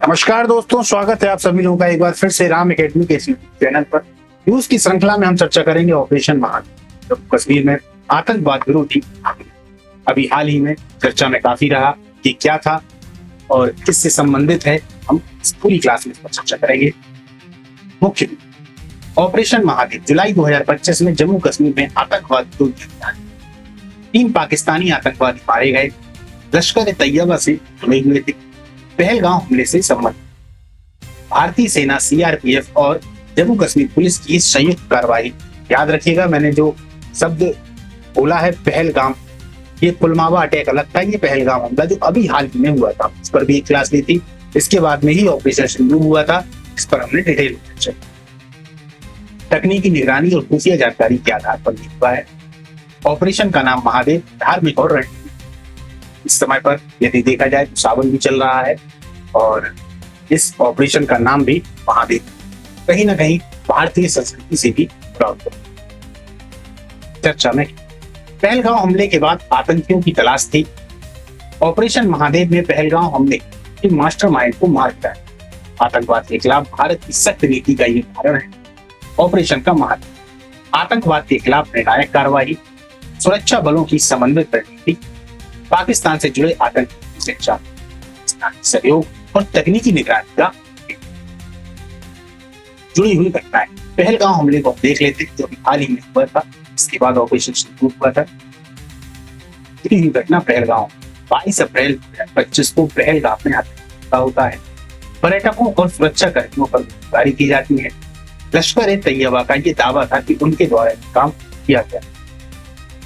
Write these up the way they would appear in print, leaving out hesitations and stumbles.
नमस्कार दोस्तों, स्वागत है आप सभी लोगों का एक बार फिर से राम एकेडमी के चैनल पर। न्यूज की श्रृंखला में हम चर्चा करेंगे ऑपरेशन महादेव, जम्मू कश्मीर में आतंकवाद विरोधी अभी हाल ही में चर्चा में काफी रहा कि क्या था और किससे संबंधित है। हम इस पूरी क्लास में इस पर चर्चा करेंगे। मुख्य ऑपरेशन महादेव जुलाई 2025 में जम्मू कश्मीर में आतंकवाद विरोधी अभियान, 3 पाकिस्तानी आतंकवादी मारे गए। लश्कर तैयबा से जुड़े हुए थे। पहलगांव हमले से संबंधित भारतीय सेना, सीआरपीएफ और जम्मू कश्मीर पुलिस की संयुक्त कार्रवाई। याद रखिएगा, मैंने जो शब्द बोला है पहलगाम, ये पुलवामा अटैक अलग था, ये पहलगाम हमला जो अभी हाल ही में हुआ था, इस पर भी एक क्लास ली थी। इसके बाद में ही ऑपरेशन शुरू हुआ था, इस पर हमने डिटेल में चर्चा की। तकनीकी निगरानी और खुफिया जानकारी के आधार पर हुआ है। ऑपरेशन का नाम महादेव धार्मिक और रणनीतिक। इस समय पर यदि देखा जाए तो सावन भी चल रहा है और इस ऑपरेशन का नाम भी महादेव कहीं ना कहीं भारतीय संस्कृति से भी जुड़ा हुआ। चर्चा में पहलगांव हमले के बाद आतंकियों की तलाश थी। ऑपरेशन महादेव में पहलगांव हमले के मास्टरमाइंड को मार गिराया। आतंकवाद के खिलाफ भारत की सख्त नीति का ये उदाहरण है। ऑपरेशन का महादेव आतंकवाद के खिलाफ निर्णायक कार्रवाई, सुरक्षा बलों की समन्वित रणनीति, पाकिस्तान से जुड़े आतंकी शिक्षा, सहयोग और तकनीकी निगरानी का जुड़ी हुई घटनाएं। पहलगांव हमले को देख लेते जो हाल ही में हुआ था, इसके बाद ऑपरेशन शुरू हुआ था। जुड़ी हुई घटना पहलगांव 22 अप्रैल 2025 को पहलगाम में आतंकवाद होता है। पर्यटकों और सुरक्षा कर्मियों पर गोलीबारी की जाती है। लश्कर तैयबा का ये दावा था कि उनके द्वारा काम किया गया।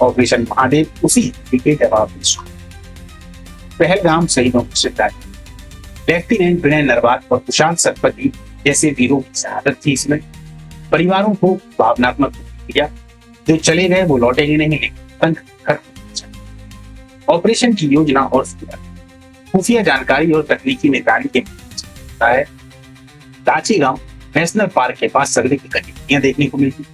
ऑपरेशन महादेव उसी के जवाब में पहलगाम शहीदों की श्रद्धांजलि। लेफ्टिनेंट विनय नरवाल और प्रशांत सतपथी जैसे वीरों की शहादत थी। इसमें परिवारों को भावनात्मक दिया। जो चले गए वो लौटेंगे नहीं, लेकिन ऑपरेशन की योजना और खुफिया जानकारी और तकनीकी निगरानी के है। दाची गांव नेशनल पार्क के पास सगले की गतिविधियां देखने को मिलती।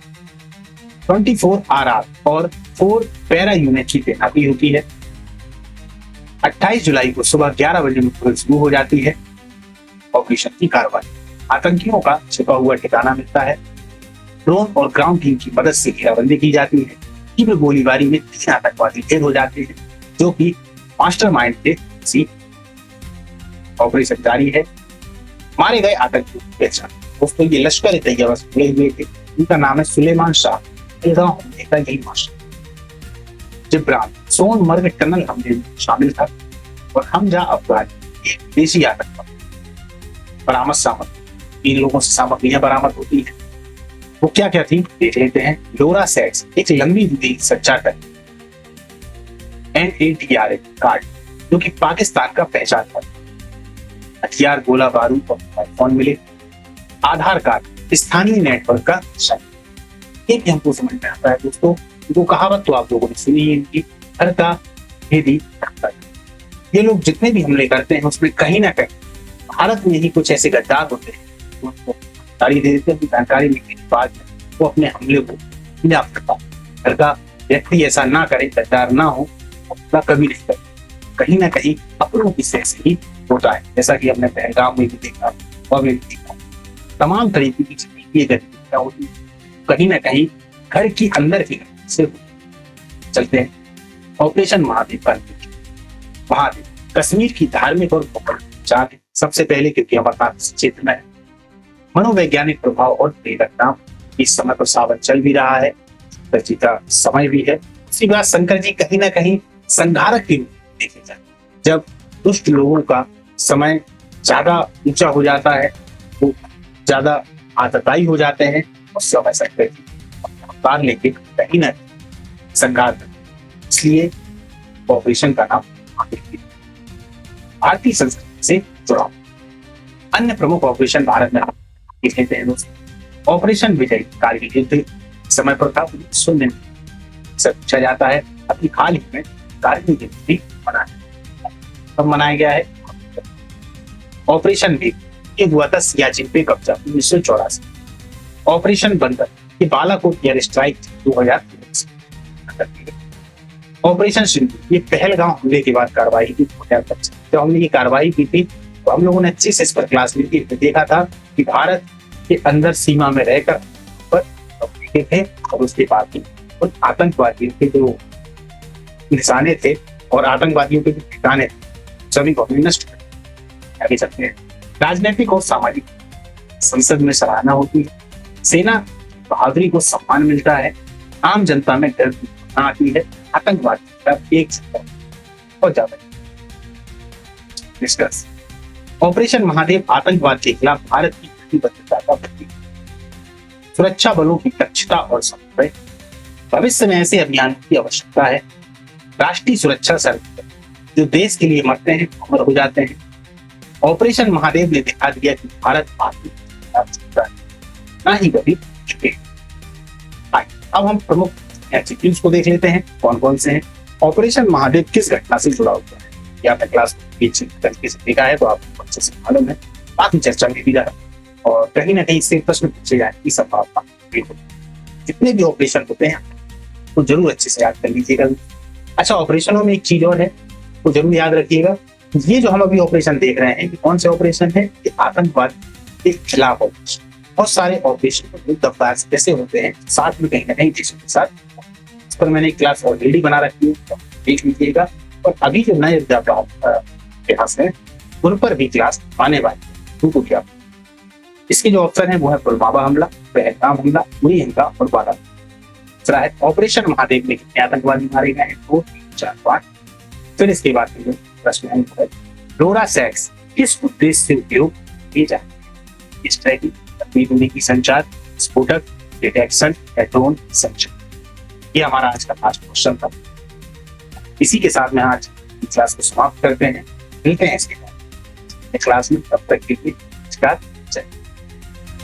24 RR और 4 पैरा यूनिट की तैनाती होती है। 28 जुलाई को सुबह 11 बजे मुठभेड़ शुरू हो जाती है। ऑपरेशन की कार्रवाई, आतंकियों का छिपा हुआ ठिकाना मिलता है। ड्रोन और ग्राउंड टीम की मदद से घेराबंदी की जाती है। तीव्र गोलीबारी में 3 आतंकवादी ढेर हो जाते हैं जो कि मास्टरमाइंड थे। ऑपरेशन जारी है। मारे गए आतंकियों की पहचान, दोस्तों ये लश्कर तैयबा से जुड़े हुए थे। उनका नाम है सुलेमान शाह। पहलगांव हमले का यही मास्टर जिब्रान सोनमर्ग टनल हमले में शामिल था और हमजा अफगानी एक देशी आतंकवादी। बरामद सामग्री, 3 लोगों से सामग्रियां बरामद होती है। वो क्या क्या थी देख लेते हैं। लोरा सेट्स, एक लंबी दूरी सच्चा टन, NADRA कार्ड जो कि पाकिस्तान का पहचान था, हथियार, गोला बारूद और मोबाइल फोन मिले। आधार कार्ड, स्थानीय नेटवर्क का एक हमको समझ में आता है दोस्तों। वो कहावत तो आप लोगों ने सुनी है इनकी, हर का भेदी। ये लोग जितने भी हमले करते हैं उसमें कहीं ना कहीं भारत में ही कुछ ऐसे गद्दार होते हैं, उनको जानकारी दे देते हैं। जानकारी मिलने के बाद वो अपने हमले को अंजाम करता है। हर का व्यक्ति ऐसा ना करे, गद्दार ना हो, अपना कभी नहीं करे। कहीं ना कहीं अपनों की से ही होता है, जैसा कि हमने पहलगाम में भी देखा और भी देखा। तमाम तरीके की ये गतिविधियां होती है, कहीं ना कहीं घर की अंदर की से चलते हैं। ऑपरेशन महादेव का महादेव कश्मीर की धार्मिक और पहचान है। सबसे पहले क्योंकि अमरनाथ क्षेत्र में है। मनोवैज्ञानिक प्रभाव और प्रेरक, इस समय पर सावन चल भी रहा है, का समय भी है। इसी बात शंकर जी कहीं ना कहीं संघारक के रूप में देखे जाते हैं। जब दुष्ट लोगों का समय ज्यादा ऊंचा हो जाता है, वो ज्यादा आतताई हो जाते हैं, उस समय शंकर जी अवतार लेके कहीं ना संघार, इसलिए ऑपरेशन का नाम भारतीय संस्कृति से जुड़ा। अन्य प्रमुख ऑपरेशन भारत में लेते हैं दोस्तों। ऑपरेशन विजय कारगिल युद्ध समय पर था, 1999 पूछा जाता है। अभी हाल ही में कारगिल युद्ध भी मनाया, कब मनाया गया है। ऑपरेशन भी ये हुआ था सियाचिन पे कब्जा 1984। ऑपरेशन बंदर ये Balakot air strike 2003। Operation Sindhu ये पहलगांव हमले के बाद कार्रवाई की 2025। जब हमने ये कार्रवाई की थी तो हम लोगों ने अच्छे से इस पर क्लास ली थी, देखा था कि भारत के अंदर सीमा में रहकर पर थे और उसके बाद भी उन आतंकवादियों के जो निशाने थे और आतंकवादियों के जो ठिकाने थे सभी को हमने नष्ट कर आगे चलते हैं। राजनीतिक और सामाजिक संसद में सराहना होती है, सेना बहादुरी को सम्मान मिलता है, आम जनता में डर की भावना आती है, आतंकवाद का एक और ज्यादा डिस्कस। ऑपरेशन महादेव आतंकवाद के खिलाफ भारत की प्रतिबद्धता का प्रतीक, सुरक्षा बलों की दक्षता और समन्वय, भविष्य में ऐसे अभियान की आवश्यकता है, राष्ट्रीय सुरक्षा सर्वोपरि, जो देश के लिए मरते हैं अमर हो जाते हैं। ऑपरेशन महादेव ने दिखा दिया कि भारत ना ही कभी झुके। अब हम प्रमुख एग्जीक्यूटिव्स को देख लेते हैं कौन कौन से हैं। ऑपरेशन महादेव किस घटना से जुड़ा हुआ है, या आपने क्लास तरीके से देखा है तो आपको अच्छे से मालूम है, बाकी चर्चा में भी रहा और कहीं ना कहीं इससे प्रश्न पूछे जाए की संभावना भी होती। जितने भी ऑपरेशन होते हैं तो जरूर अच्छे से याद कर लीजिएगा। अच्छा, ऑपरेशनों में एक चीज और है तो जरूर याद रखिएगा, ये जो हम अभी ऑपरेशन देख रहे हैं कौन से ऑपरेशन है, ये आतंकवाद के खिलाफ ऑपरेशन। बहुत सारे ऑपरेशन ऐसे होते हैं साथ में कहीं ना कहीं देशों के साथ, इस पर मैंने एक क्लास ऑलरेडी बना रखी है, तो देख लीजिएगा। और अभी जो नए इतिहास है उन पर भी क्लास आने वाली है, उनको क्या। इसके जो ऑप्शन है वो है पुलवामा हमला, पहलगाम हमला, उरी हिंसा और बारामूला। ऑपरेशन महादेव में कितने आतंकवादी मारे गए हैं, 2, 3, 4, 5। फिर इसके बाद प्रश्न है लोरा सैक्स किस उद्देश्य से उपयोग किए जाते हैं, ट्रैकिंग की संचार, स्फोटक, डिटेक्शन या ड्रोन संचार। ये हमारा आज का लास्ट क्वेश्चन था। इसी के साथ में आज क्लास को समाप्त करते हैं, मिलते हैं इसके बाद क्लास में, तब तक के लिए नमस्कार।